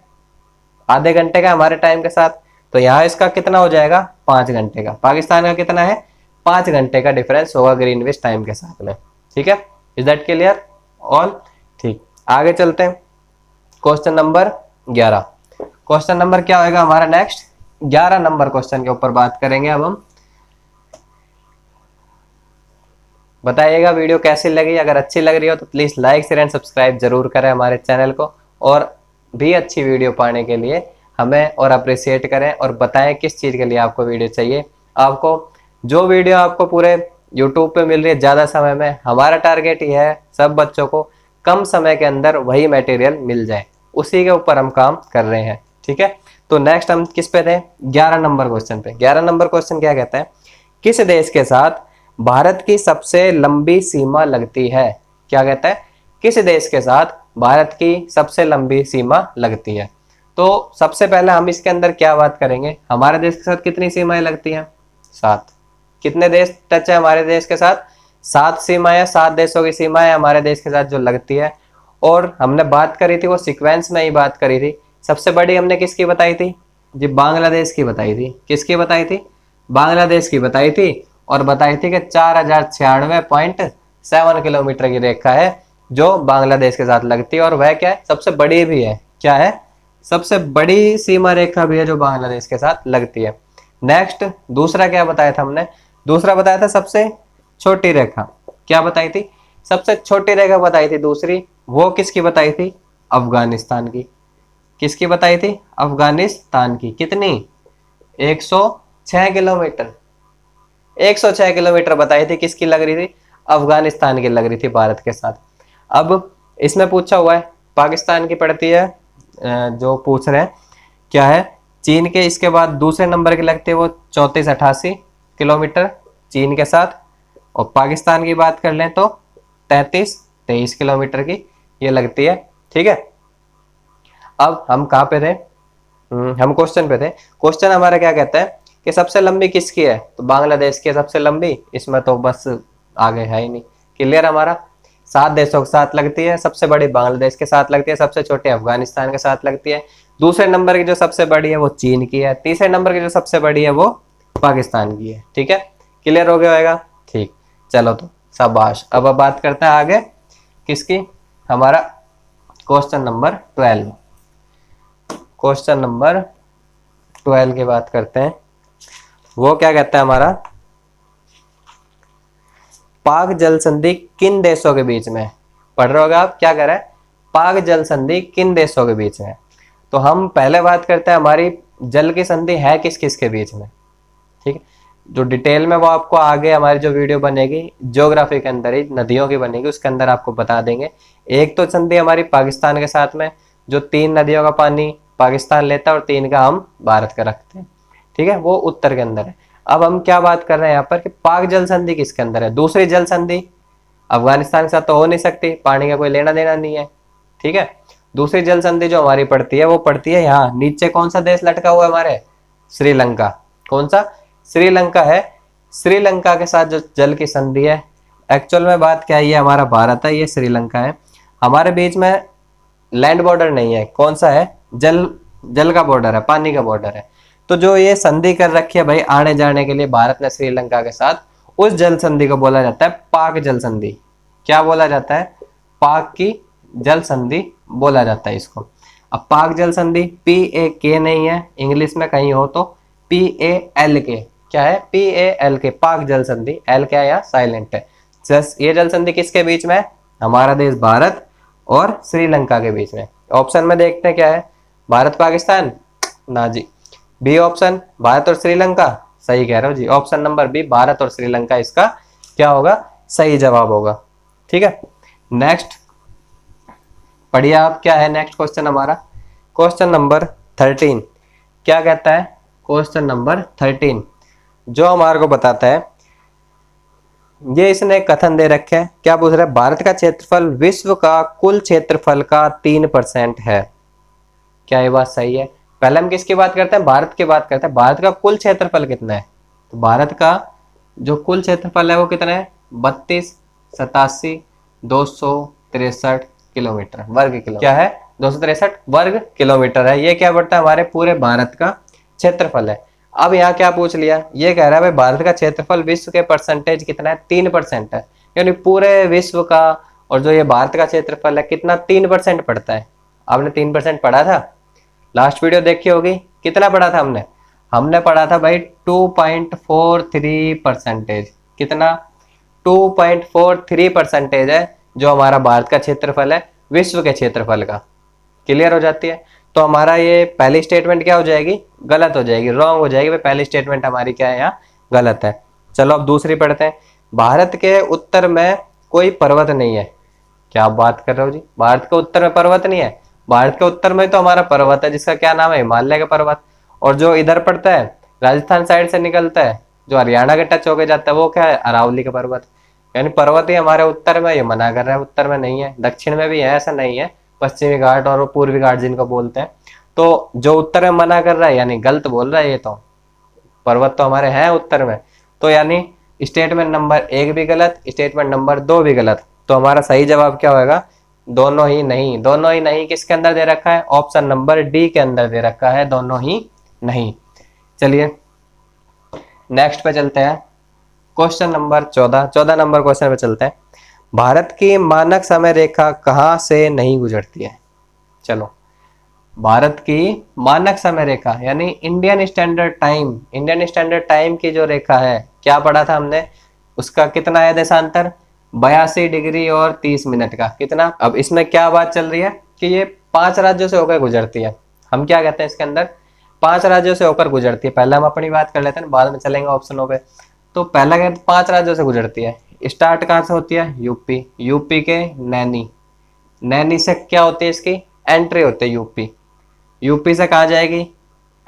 आधे घंटे का हमारे टाइम के साथ, तो यहाँ इसका कितना हो जाएगा, 5 घंटे का। पाकिस्तान का कितना है, 5 घंटे का डिफरेंस होगा ग्रीनविच टाइम के साथ में। ठीक है, इज दैट क्लियर ऑल। ठीक, आगे चलते हैं क्वेश्चन नंबर 11। क्वेश्चन नंबर क्या होगा हमारा नेक्स्ट, 11 नंबर क्वेश्चन के ऊपर बात करेंगे अब हम। बताइएगा वीडियो कैसी लगी, अगर अच्छी लग रही हो तो please like share and subscribe जरूर करें हमारे चैनल को, और भी अच्छी वीडियो पाने के लिए हमें और अप्रिशिएट करें और बताएं किस चीज़ के लिए आपको वीडियो चाहिए। आपको जो वीडियो आपको पूरे यूट्यूब पे मिल रही है ज़्यादा समय में, हमारा टारगेट ये है सब बच्चों को कम समय के अंदर वही मटेरियल मिल जाए, उसी के ऊपर हम काम कर रहे हैं। ठीक है, तो नेक्स्ट हम किस पे थे, 11 नंबर क्वेश्चन पे। 11 नंबर क्वेश्चन क्या कहता है, किस देश के साथ भारत की सबसे लंबी सीमा लगती है। क्या कहता है, किस देश के साथ भारत की सबसे लंबी सीमा लगती है। तो सबसे पहले हम इसके अंदर क्या बात करेंगे, हमारे देश के साथ कितनी सीमाएं लगती हैं, 7। कितने देश टच है हमारे देश के साथ, 7 सीमाएं, 7 देशों की सीमाएं हमारे देश के साथ जो लगती है। और हमने बात करी थी वो सीक्वेंस में ही बात करी थी। सबसे बड़ी हमने किसकी बताई थी जी, बांग्लादेश की बताई थी। किसकी बताई थी, बांग्लादेश की बताई थी, और बताई थी कि 4096.7 किलोमीटर की रेखा है जो बांग्लादेश के साथ लगती है, और वह क्या है, सबसे बड़ी भी है। क्या है, सबसे बड़ी सीमा रेखा भी है जो बांग्लादेश के साथ लगती है। नेक्स्ट दूसरा क्या बताया था हमने, दूसरा बताया था सबसे छोटी रेखा। क्या बताई थी, सबसे छोटी रेखा बताई थी दूसरी, वो किसकी बताई थी, अफगानिस्तान की। किसकी बताई थी, अफगानिस्तान की। कितनी, 106 किलोमीटर। 106 किलोमीटर बताई थी, किसकी लग रही थी, अफगानिस्तान की लग रही थी भारत के साथ। अब इसमें पूछा हुआ है पाकिस्तान की पड़ती है, जो पूछ रहे हैं क्या है, चीन के इसके बाद दूसरे नंबर की लगती है वो 3488 किलोमीटर चीन के साथ, और पाकिस्तान की बात कर लें तो 3323 किलोमीटर की ये लगती है। ठीक है, अब हम कहाँ पे थे, हम क्वेश्चन पे थे। क्वेश्चन हमारा क्या कहता है कि सबसे लंबी किसकी है, तो बांग्लादेश की है सबसे लंबी, इसमें तो बस आगे है ही नहीं। क्लियर, हमारा 7 देशों के साथ लगती है, सबसे बड़ी बांग्लादेश के साथ लगती है, सबसे छोटी अफगानिस्तान के साथ लगती है। दूसरे नंबर की जो सबसे बड़ी है वो चीन की है, तीसरे नंबर की जो सबसे बड़ी है वो पाकिस्तान की है। ठीक है, क्लियर हो गया होगा। ठीक, चलो तो शाबाश। अब बात करते हैं आगे किसकी, हमारा क्वेश्चन नंबर 12। क्वेश्चन नंबर 12 की बात करते हैं। वो क्या कहता है हमारा, पाक जल संधि किन देशों के बीच में, पढ़ रहे होगा आप, क्या कह रहा है, पाक जल संधि किन देशों के बीच में। तो हम पहले बात करते हैं हमारी जल की संधि है किस किस के बीच में। ठीक है, जो डिटेल में वो आपको आगे हमारी जो वीडियो बनेगी ज्योग्राफी के अंदर ही नदियों की बनेगी, उसके अंदर आपको बता देंगे। एक तो संधि हमारी पाकिस्तान के साथ में, जो 3 नदियों का पानी पाकिस्तान लेता है और 3 का हम भारत का रखते हैं। ठीक है, वो उत्तर के अंदर है। अब हम क्या बात कर रहे हैं यहाँ पर कि पाक जल संधि किसके अंदर है, दूसरी जल संधि अफगानिस्तान के साथ तो हो नहीं सकती, पानी का कोई लेना देना नहीं है। ठीक है, दूसरी जल संधि जो हमारी पड़ती है वो पड़ती है यहाँ नीचे, कौन सा देश लटका हुआ है हमारे, श्रीलंका। कौन सा, श्रीलंका है। श्रीलंका के साथ जो जल की संधि है, एक्चुअल में बात क्या है, ये हमारा भारत है, ये श्रीलंका है। हमारे बीच में लैंड बॉर्डर नहीं है, कौन सा है, जल का बॉर्डर है, पानी का बॉर्डर है। तो जो ये संधि कर रखी है भाई आने जाने के लिए भारत ने श्रीलंका के साथ, उस जल संधि को बोला जाता है पाक जल संधि। क्या बोला जाता है, पाक की जल संधि बोला जाता है इसको। अब पाक जल संधि PAK नहीं है, इंग्लिश में कहीं हो तो PALK। क्या है, PALK, पाक जल संधि। L क्या है यहाँ साइलेंट है। ये जल संधि किसके बीच में है, हमारा देश भारत और श्रीलंका के बीच में। ऑप्शन में देखते हैं क्या है, भारत पाकिस्तान, ना जी। बी ऑप्शन, भारत और श्रीलंका, सही कह रहे हो जी, ऑप्शन नंबर बी, भारत और श्रीलंका इसका क्या होगा, सही जवाब होगा। ठीक है, नेक्स्ट पढ़िए आप, क्या है नेक्स्ट क्वेश्चन हमारा, क्वेश्चन नंबर 13। क्या कहता है, क्वेश्चन नंबर 13 जो हमारे को बताता है ये इसने कथन दे रखे हैं, क्या पूछ रहा है, भारत का क्षेत्रफल विश्व का कुल क्षेत्रफल का 3% है। क्या ये बात सही है? पहले हम किसकी बात करते हैं, भारत की बात करते हैं। भारत का कुल क्षेत्रफल कितना है, तो भारत का जो कुल क्षेत्रफल है वो कितना है, 32,87,263 किलोमीटर वर्ग किलोमीटर। क्या है, 263 वर्ग किलोमीटर है। ये क्या बढ़ता है, हमारे पूरे भारत का क्षेत्रफल है। अब यहाँ क्या पूछ लिया, ये कह रहा है भाई भारत का क्षेत्रफल विश्व के परसेंटेज कितना है, 3% है। यानी पूरे विश्व का और जो ये भारत का क्षेत्रफल है कितना, 3% पड़ता है। आपने 3% पढ़ा था, लास्ट वीडियो देखी होगी। कितना पढ़ा था हमने, हमने पढ़ा था भाई 2.43%। कितना, 2.43% है जो हमारा भारत का क्षेत्रफल है विश्व के क्षेत्रफल का। क्लियर हो जाती है। तो हमारा ये पहली स्टेटमेंट क्या हो जाएगी, गलत हो जाएगी, रॉन्ग हो जाएगी। पहली स्टेटमेंट हमारी क्या है, यहाँ गलत है। चलो अब दूसरी पढ़ते हैं। भारत के उत्तर में कोई पर्वत नहीं है। क्या आप बात कर रहे हो जी, भारत के उत्तर में पर्वत नहीं है? भारत के उत्तर में तो हमारा पर्वत है जिसका क्या नाम है, हिमालय का पर्वत। और जो इधर पड़ता है राजस्थान साइड से निकलता है, जो हरियाणा के टच होके जाता है, वो क्या है, अरावली का पर्वत। यानी पर्वत ही हमारे उत्तर में, ये मना कर रहा है उत्तर में नहीं है। दक्षिण में भी है, ऐसा नहीं है, पश्चिमी घाट और पूर्वी घाट जिनको बोलते हैं। तो जो उत्तर में मना कर रहा है यानी गलत बोल रहा है। ये तो पर्वत तो हमारे हैं उत्तर में। तो यानी स्टेटमेंट नंबर 1 भी गलत, स्टेटमेंट नंबर 2 भी गलत। तो हमारा सही जवाब क्या होगा, दोनों ही नहीं। दोनों ही नहीं किसके अंदर दे रखा है, ऑप्शन नंबर डी के अंदर दे रखा है, दोनों ही नहीं। चलिए नेक्स्ट पे चलते हैं, क्वेश्चन नंबर 14 नंबर क्वेश्चन पे चलते हैं। भारत की मानक समय रेखा कहाँ से नहीं गुजरती है? चलो, भारत की मानक समय रेखा यानी Indian standard time, Indian standard time की जो रेखा है, क्या पढ़ा था हमने, उसका कितना है देशांतर, 82 डिग्री और 30 मिनट का। कितना, अब इसमें क्या बात चल रही है कि ये 5 राज्यों से होकर गुजरती है। हम क्या कहते हैं इसके अंदर, 5 राज्यों से होकर गुजरती है। पहले हम अपनी बात कर लेते हैं, बाद में चलेंगे ऑप्शनों पे। तो पहला कहते हैं 5 राज्यों से गुजरती है। स्टार्ट कहाँ से होती है, यूपी, यूपी के नैनी, नैनी से क्या होती है, इसकी एंट्री होती है यूपी। यूपी से कहाँ जाएगी,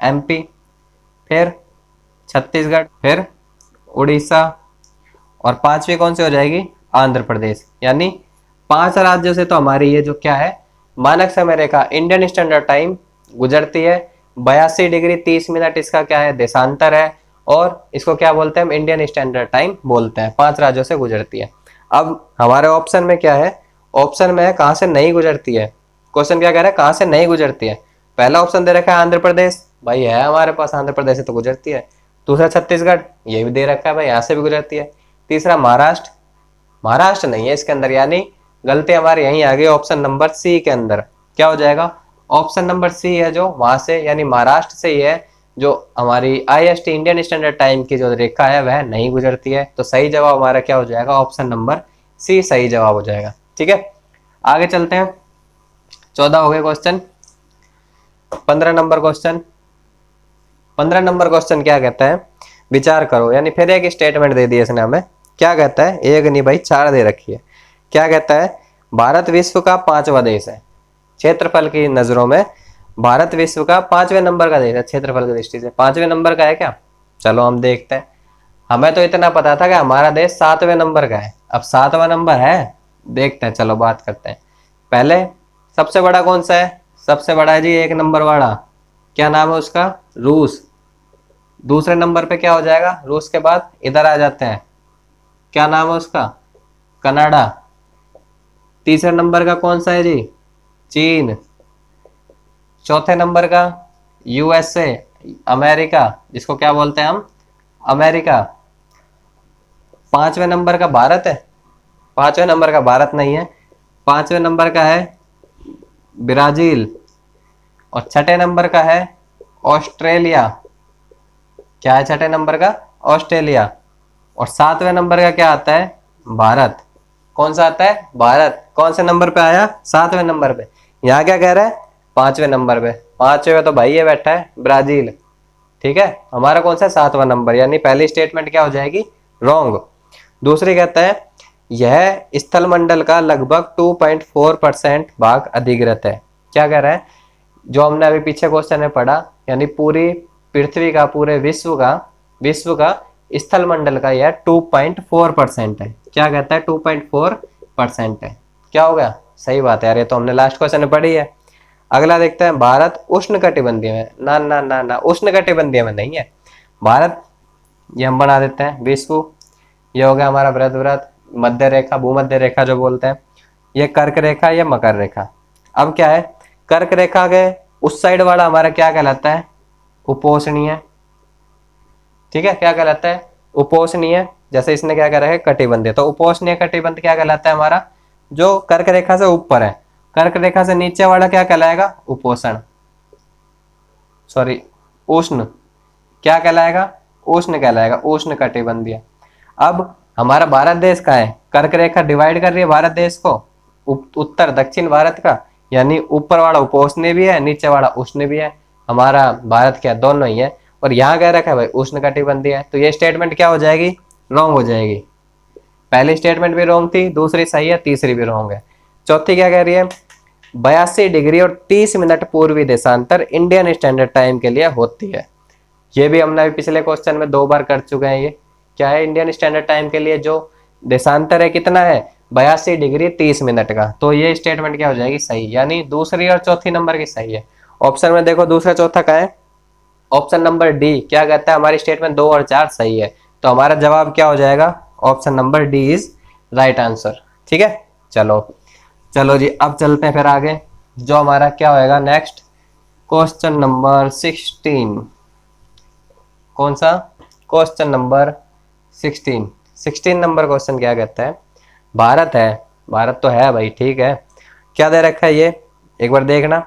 एमपी, फिर छत्तीसगढ़, फिर उड़ीसा, और 5वीं कौन सी हो जाएगी, आंध्र प्रदेश। यानी 5 राज्यों से तो हमारी ये जो क्या है, मानक समय रेखा इंडियन स्टैंडर्ड टाइम गुजरती है। 82 डिग्री 30 मिनट इसका क्या है, देशांतर है। और इसको क्या बोलते हैं हम, इंडियन स्टैंडर्ड टाइम बोलते हैं। 5 राज्यों से गुजरती है। अब हमारे ऑप्शन में क्या है, ऑप्शन में है कहाँ से नहीं गुजरती है। क्वेश्चन क्या कह रहा है, कहाँ से नहीं गुजरती है। पहला ऑप्शन दे रखा है आंध्र प्रदेश, भाई है हमारे पास, आंध्र प्रदेश से तो गुजरती है। दूसरा छत्तीसगढ़, ये भी दे रखा है भाई, यहाँ से भी गुजरती है। तीसरा महाराष्ट्र, महाराष्ट्र नहीं है इसके अंदर, यानी गलती हमारी यहीं आ गई ऑप्शन नंबर सी के अंदर। क्या हो जाएगा, ऑप्शन नंबर सी है जो वहां से, यानी महाराष्ट्र से ही है जो हमारी IST इंडियन स्टैंडर्ड टाइम की जो रेखा है वह नहीं गुजरती है। तो सही जवाब हमारा क्या हो जाएगा, ऑप्शन नंबर सी सही जवाब हो जाएगा। ठीक है, आगे चलते हैं। 14 हो गए question. 15 number question, 15 number question क्या कहता है, विचार करो। यानी फिर एक स्टेटमेंट दे दी इसने हमें। क्या कहता है, एक नहीं भाई 4 दे रखी है। क्या कहता है, भारत विश्व का 5वां देश है। क्षेत्रफल की नजरों में भारत विश्व का 5वें नंबर का देश है, क्षेत्रफल की दृष्टि से 5वें नंबर का है क्या। चलो हम देखते हैं। हमें तो इतना पता था कि हमारा देश 7वें नंबर का है, अब 7वां नंबर है, देखते हैं। चलो बात करते हैं। पहले सबसे बड़ा कौन सा है, सबसे बड़ा है जी 1 नंबर वाला, क्या नाम है उसका, रूस। दूसरे नंबर पे क्या हो जाएगा, रूस के बाद इधर आ जाते हैं, क्या नाम है उसका, कनाडा। तीसरे नंबर का कौन सा है जी, चीन। चौथे नंबर का USA, अमेरिका, जिसको क्या बोलते हैं हम, अमेरिका। 5वें नंबर का भारत है, 5वें नंबर का भारत नहीं है। 5वें नंबर का है ब्राजील, और 6ठे नंबर का है ऑस्ट्रेलिया। क्या है 6ठे नंबर का, ऑस्ट्रेलिया। और 7वें नंबर का क्या आता है, भारत। कौन सा आता है, भारत। कौन से नंबर पे आया, 7वें नंबर पे। यहाँ क्या कह रहा है, 5वें नंबर पे। 5वें तो भाई ये बैठा है ब्राजील। ठीक है, हमारा कौन सा, 7वां नंबर। यानी पहली स्टेटमेंट क्या हो जाएगी, रॉन्ग। दूसरी कहता है यह स्थल मंडल का लगभग 2.4% भाग अधिकृत है। क्या कह रहा है, जो हमने अभी पीछे क्वेश्चन में पढ़ा, यानी पूरी पृथ्वी का, पूरे विश्व का स्थल मंडल का यह 2.4% है। क्या कहता है? 2.4% है। क्या हो गया? सही बात है यार, ये तो हमने लास्ट क्वेश्चन में पढ़ी है। अगला देखते हैं, भारत उष्ण कटिबंधीय में, ना ना ना ना, उष्ण कटिबंधीय में नहीं है भारत। ये हम बना देते हैं विश्व। ये हो गया हमारा वृत्त, वृत्त मध्य रेखा, भूमध्य रेखा जो बोलते हैं। ये कर्क रेखा, ये मकर रेखा। अब क्या है, कर्क रेखा के उस साइड वाला हमारा क्या कहलाता है? उपोष्णीय। ठीक है, क्या कहलाता है? उपोष्णीय। जैसे इसने क्या कह रहा है? कटिबंधीय। तो उपोष्णीय कटिबंध क्या कहलाता है हमारा? जो कर्क रेखा से ऊपर है। कर्क रेखा से नीचे वाला क्या कहलाएगा? उपोषण, सॉरी उष्ण। क्या कहलाएगा? उष्ण कहलाएगा, उष्ण कटिबंधीय। अब हमारा भारत देश का है, कर्क रेखा डिवाइड कर रही है भारत देश को उत्तर दक्षिण भारत का, यानी ऊपर वाला उपोष्ण भी है, नीचे वाला उष्ण भी है। हमारा भारत क्या, दोनों ही है। और यहाँ कह रखा है भाई उष्ण कटिबंधीय है, तो ये स्टेटमेंट क्या हो जाएगी? रॉन्ग हो जाएगी। पहली स्टेटमेंट भी रॉन्ग थी, दूसरी सही है, तीसरी भी रॉन्ग है। चौथी क्या कह रही है? 82 डिग्री और 30 मिनट पूर्वी देशांतर इंडियन स्टैंडर्ड टाइम के लिए होती है। ये भी हमने पिछले क्वेश्चन में 2 बार कर चुके हैं। ये क्या है? इंडियन स्टैंडर्ड टाइम के लिए जो देशांतर है कितना है? 82 डिग्री 30 मिनट का। तो ये स्टेटमेंट क्या हो जाएगी? सही, यानी दूसरी और चौथी नंबर की सही है। ऑप्शन में देखो दूसरा चौथा का है, ऑप्शन नंबर डी क्या कहता है? हमारी स्टेटमेंट 2 और 4 सही है। तो हमारा जवाब क्या हो जाएगा? Option number D is right answer. ठीक है, चलो चलो जी, अब चलते हैं फिर आगे। जो हमारा क्या होएगा नेक्स्ट, क्वेश्चन नंबर 16। कौन सा? Question number 16। 16 नंबर क्वेश्चन क्या कहता है? भारत है, भारत तो है भाई, ठीक है। क्या दे रखा है ये एक बार देखना।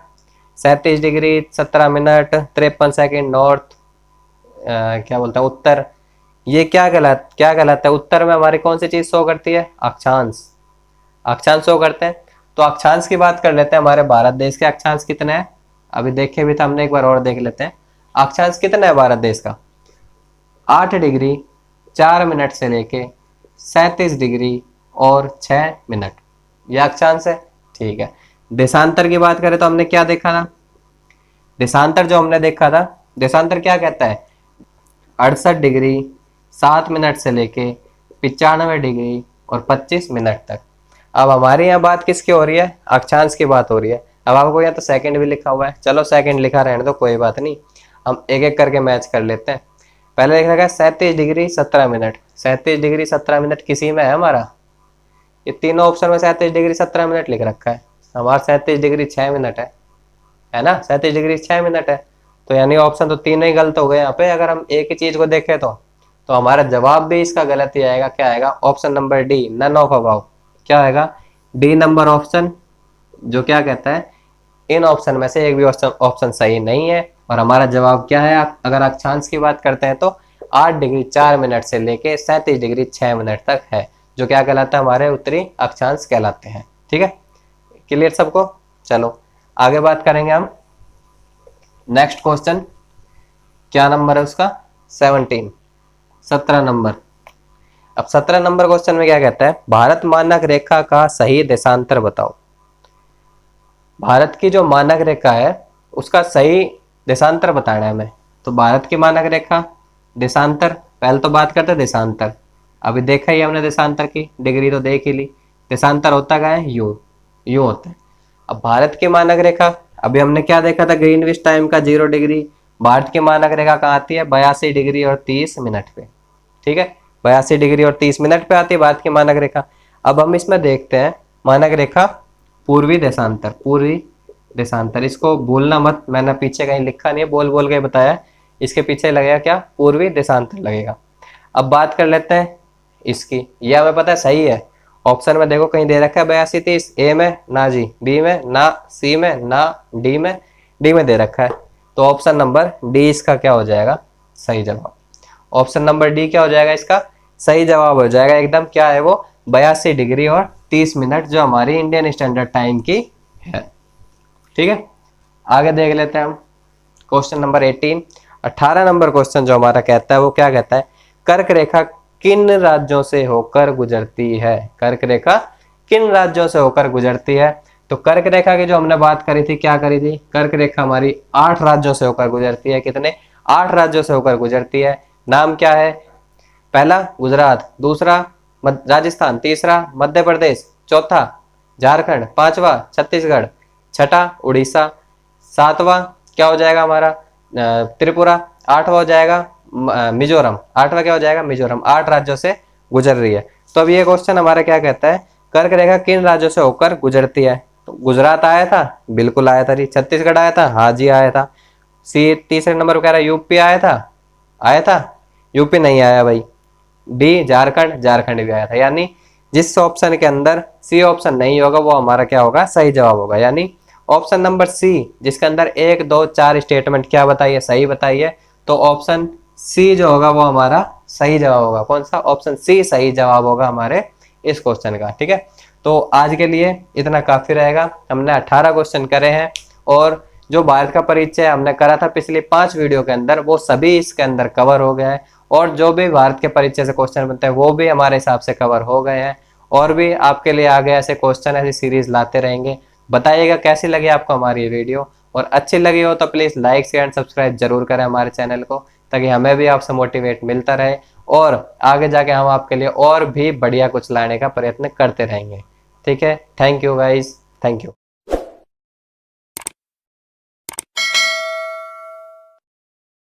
37 डिग्री 17 मिनट 53 सेकेंड नॉर्थ, क्या बोलता है, उत्तर। ये क्या कहलाता है? उत्तर में हमारी कौन सी चीज शो करती है? अक्षांश। अक्षांश शो करते हैं। तो अक्षांश की बात कर लेते हैं। हमारे भारत देश के अक्षांश कितने हैं? अभी देखे भी तो हमने, एक बार और देख लेते हैं। अक्षांश कितना है भारत देश का? 8 डिग्री 4 मिनट से लेके 37 डिग्री और 6 मिनट, यह अक्षांश है। ठीक है। देशांतर की बात करें तो हमने क्या देखा था? देशांतर जो हमने देखा था, देशांतर क्या कहता है? 68 डिग्री 7 मिनट से लेके 95 डिग्री और 25 मिनट तक। अब हमारे यहाँ बात किसकी हो रही है? अक्षांश की बात हो रही है। अब आपको यहाँ तो सेकंड भी लिखा हुआ है, चलो सेकंड लिखा रहने दो, कोई बात नहीं, हम एक एक करके मैच कर लेते हैं। पहले लिख रखा है 37 डिग्री 17 मिनट। 37 डिग्री 17 मिनट किसी में है हमारा? ये तीनों ऑप्शन में 37 डिग्री 17 मिनट लिख रखा है। हमारा 37 डिग्री 6 मिनट है ना? 37 डिग्री 6 मिनट है। तो यानी ऑप्शन तो तीनों ही गलत हो गए यहाँ पे। अगर हम एक ही चीज को देखें तो हमारा जवाब भी इसका गलत ही आएगा। क्या आएगा? Option number D, none of above. क्या आएगा? डी नंबर ऑप्शन, जो क्या कहता है इन ऑप्शन में से एक भी ऑप्शन सही नहीं है। और हमारा जवाब क्या है? अगर अक्षांश की बात करते हैं तो 8 डिग्री 4 मिनट से लेके 37 डिग्री 6 मिनट तक है, जो क्या कहलाता है? हमारे उत्तरी अक्षांश कहलाते हैं। ठीक है, क्लियर सबको? चलो आगे बात करेंगे हम। नेक्स्ट क्वेश्चन क्या नंबर है उसका? 17 नंबर। अब 17 नंबर क्वेश्चन में क्या कहता है? भारत मानक रेखा का सही देशांतर बताओ। भारत की जो मानक रेखा है उसका सही देशांतर बताना है हमें। तो भारत की मानक रेखा देशांतर, पहले तो बात करते हैं देशांतर। अभी देखा ही हमने देशांतर की डिग्री तो देख ही ली। देशांतर होता क्या है? यूं होता है। अब भारत की मानक रेखा, अभी हमने क्या देखा था? ग्रीनविच टाइम का 0 डिग्री। भारत की मानक रेखा कहाँ आती है? 82 डिग्री और 30 मिनट पे। ठीक है, 82 डिग्री और 30 मिनट पे आती है भारत की मानक रेखा। अब हम इसमें देखते हैं मानक रेखा पूर्वी देशांतर। पूर्वी देशांतर, इसको भूलना मत, मैंने पीछे कहीं लिखा नहीं है, बोल बोल के बताया। इसके पीछे लगेगा क्या? पूर्वी देशांतर लगेगा। अब बात कर लेते हैं इसकी। यह हमें पता है सही है। ऑप्शन में देखो कहीं दे रखा है 82 30, ए में ना जी, बी में ना, सी में ना, डी में दे रखा है। तो ऑप्शन नंबर डी इसका क्या हो जाएगा? सही जवाब। ऑप्शन नंबर डी क्या हो जाएगा? इसका सही जवाब हो जाएगा एकदम। क्या है वो? 82 डिग्री और 30 मिनट, जो हमारी इंडियन स्टैंडर्ड टाइम की है। ठीक है, आगे देख लेते हैं हम क्वेश्चन नंबर 18। 18 नंबर क्वेश्चन जो हमारा कहता है वो क्या कहता है? कर्क रेखा किन राज्यों से होकर गुजरती है? कर्क रेखा किन राज्यों से होकर गुजरती है? तो कर्क रेखा की जो हमने बात करी थी, क्या करी थी? कर्क रेखा हमारी 8 राज्यों से होकर गुजरती है। कितने? 8 राज्यों से होकर गुजरती है। नाम क्या है? पहला गुजरात, दूसरा राजस्थान, तीसरा मध्य प्रदेश, चौथा झारखंड, पांचवा छत्तीसगढ़, छठा उड़ीसा, सातवां क्या हो जाएगा हमारा त्रिपुरा, आठवां हो जाएगा मिजोरम, आठवां क्या हो जाएगा मिजोरम। 8 राज्यों से गुजर रही है। तो अब ये क्वेश्चन हमारा क्या कहता है, कर्क रेखा किन राज्यों से होकर गुजरती है? तो गुजरात आया था, बिल्कुल आया था जी। छत्तीसगढ़ आया था, हाँ जी आया था। सी तीसरे नंबर पर कह रहा है यूपी आया था, आया था, यूपी नहीं आया भाई। डी झारखंड, झारखंड भी आया था। यानी जिस ऑप्शन के अंदर सी ऑप्शन नहीं होगा वो हमारा क्या होगा, सही जवाब होगा। यानी ऑप्शन नंबर सी जिसके अंदर 1 2 4 स्टेटमेंट क्या बताइए, सही बताइए, तो ऑप्शन सी जो होगा वो हमारा सही जवाब होगा। कौन सा? ऑप्शन सी सही जवाब होगा हमारे इस क्वेश्चन का। ठीक है, तो आज के लिए इतना काफी रहेगा। हमने 18 क्वेश्चन करे हैं और जो भारत का परिचय हमने करा था पिछली 5 वीडियो के अंदर वो सभी इसके अंदर कवर हो गया है। और जो भी भारत के परिचय से क्वेश्चन बनते हैं वो भी हमारे हिसाब से कवर हो गए हैं। और भी आपके लिए आगे ऐसे क्वेश्चन ऐसी सीरीज लाते रहेंगे। बताइएगा कैसी लगी आपको हमारी ये वीडियो, और अच्छी लगी हो तो please like share and subscribe जरूर करें हमारे चैनल को, ताकि हमें भी आपसे मोटिवेट मिलता रहे और आगे जाके हम आपके लिए और भी बढ़िया कुछ लाने का प्रयत्न करते रहेंगे। ठीक है, thank you guys, thank you.